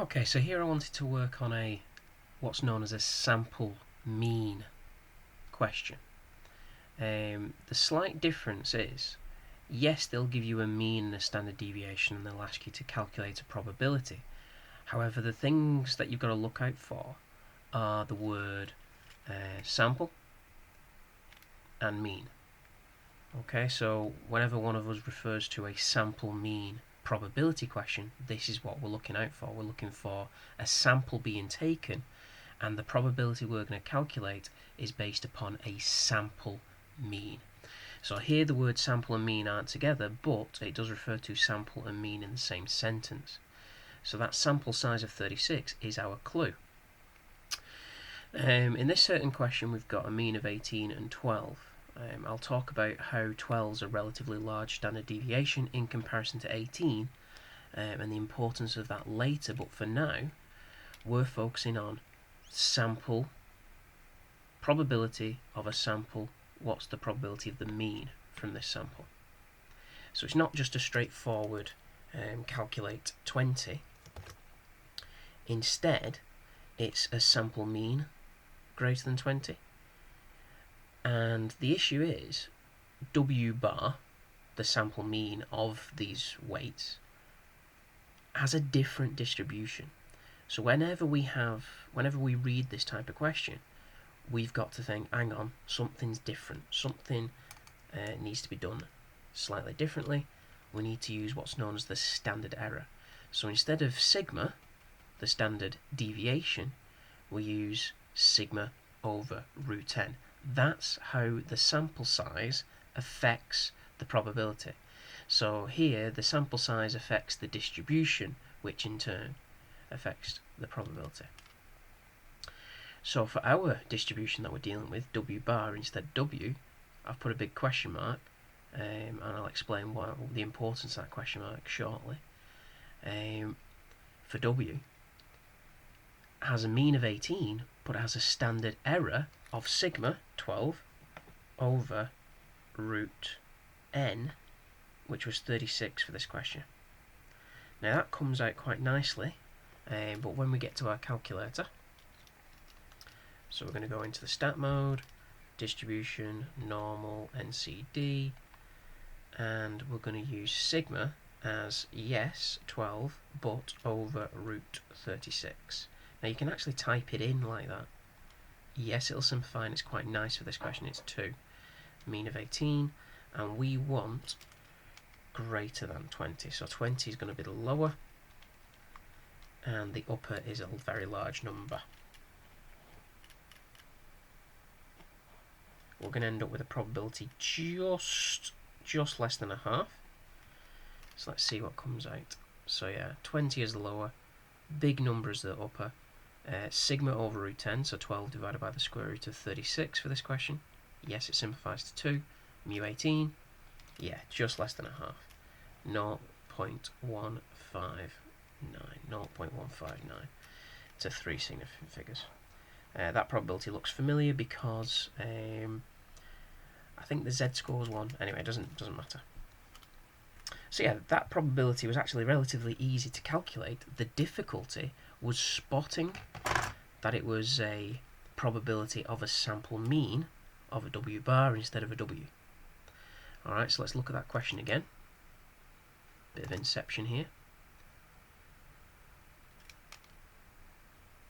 Okay, so here I wanted to work on what's known as a sample mean question. The slight difference is, yes, they'll give you a mean and a standard deviation and they'll ask you to calculate a probability. However, the things that you've got to look out for are the word sample and mean. Okay, so whenever one of us refers to a sample mean probability question, this is what we're looking out for. We're looking for a sample being taken, and the probability we're going to calculate is based upon a sample mean. So here the words sample and mean aren't together, but it does refer to sample and mean in the same sentence. So that sample size of 36 is our clue. In this certain question we've got a mean of 18 and 12. I'll talk about how 12 is a relatively large standard deviation in comparison to 18 and the importance of that later, but for now we're focusing on sample, probability of a sample, what's the probability of the mean from this sample. So it's not just a straightforward calculate 20, instead it's a sample mean greater than 20. And the issue is, W bar, the sample mean of these weights, has a different distribution. So whenever we read this type of question, we've got to think, hang on, something's different. Something needs to be done slightly differently. We need to use what's known as the standard error. So instead of sigma, the standard deviation, we use sigma over root 10. That's how the sample size affects the probability. So here the sample size affects the distribution, which in turn affects the probability. So for our distribution that we're dealing with, W bar instead W, I've put a big question mark, and I'll explain the importance of that question mark shortly. For W, has a mean of 18, but it has a standard error of sigma 12 over root n, which was 36 for this question. Now that comes out quite nicely, but when we get to our calculator, so we're going to go into the stat mode, distribution, normal, NCD, and we're going to use sigma as yes 12 but over root 36. Now you can actually type it in like that. Yes, it'll simplify and it's quite nice for this question. It's 2. Mean of 18, and we want greater than 20. So 20 is going to be the lower, and the upper is a very large number. We're going to end up with a probability just less than a half. So let's see what comes out. So yeah, 20 is the lower, big number is the upper. Sigma over root 10, so 12 divided by the square root of 36 for this question. Yes, it simplifies to 2. Mu 18, yeah, just less than a half. 0.159. 0.159 to 3 significant figures. That probability looks familiar because I think the z-score is 1. Anyway, it doesn't matter. So yeah, that probability was actually relatively easy to calculate. The difficulty was spotting that it was a probability of a sample mean of a W bar instead of a W. Alright, so let's look at that question again. Bit of inception here.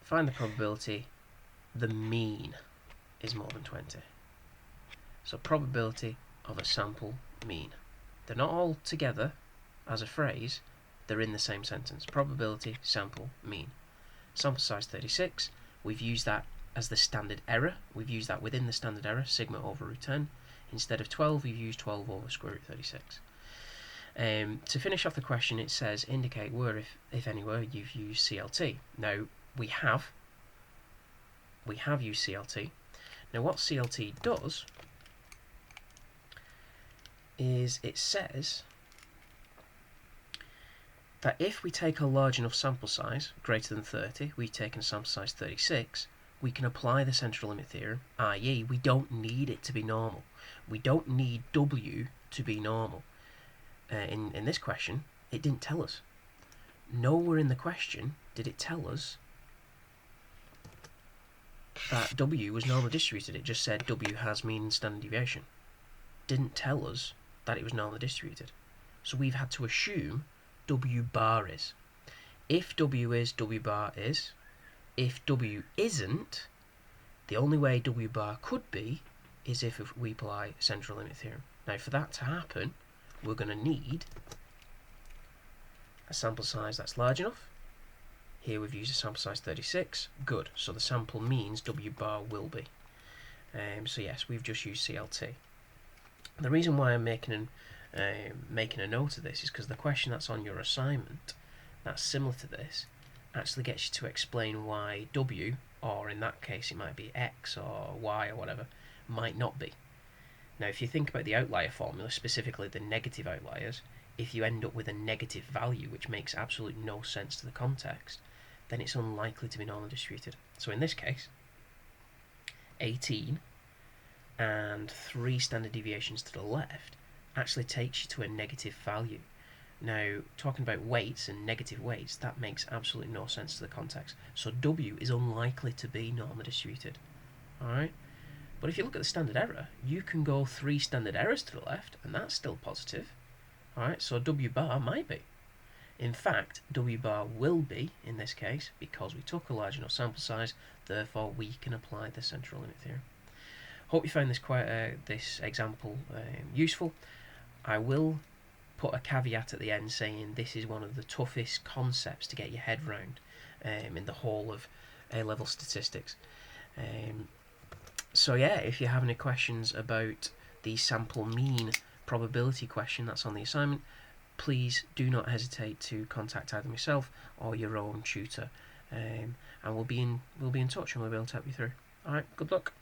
Find the probability the mean is more than 20. So probability of a sample mean. They're not all together as a phrase, they're in the same sentence. Probability, sample, mean. Sample size 36, we've used that as the standard error. We've used that within the standard error, sigma over root 10. Instead of 12, we've used 12 over square root 36. To finish off the question, it says indicate where, if anywhere, you've used CLT. Now, we have used CLT. Now, what CLT does is it says that if we take a large enough sample size, greater than 30, we've taken sample size 36, we can apply the central limit theorem, i.e. we don't need it to be normal. We don't need W to be normal. In this question, it didn't tell us. nowhere in the question did it tell us that W was normally distributed. It just said W has mean standard deviation. Didn't tell us that it was normally distributed. So we've had to assume W bar is. If W is, W bar is. If W isn't, the only way W bar could be is if we apply central limit theorem. Now for that to happen, we're going to need a sample size that's large enough. Here we've used a sample size 36. Good. So the sample means W bar will be. So yes, we've just used CLT. The reason why I'm making a note of this is because the question that's on your assignment, that's similar to this, actually gets you to explain why W, or in that case it might be X or Y or whatever, might not be. Now if you think about the outlier formula, specifically the negative outliers, if you end up with a negative value which makes absolutely no sense to the context, then it's unlikely to be normally distributed. So in this case, 18 and 3 standard deviations to the left actually takes you to a negative value. Now, talking about weights and negative weights, that makes absolutely no sense to the context. So W is unlikely to be normally distributed. Alright? But if you look at the standard error, you can go 3 standard errors to the left, and that's still positive. Alright, so W bar might be. In fact, W bar will be, in this case, because we took a large enough sample size, therefore we can apply the central limit theorem. Hope you found this example useful. I will put a caveat at the end saying this is one of the toughest concepts to get your head round in the whole of A-level statistics. So yeah, if you have any questions about the sample mean probability question that's on the assignment, please do not hesitate to contact either myself or your own tutor, and we'll be in touch and we'll be able to help you through. Alright, good luck.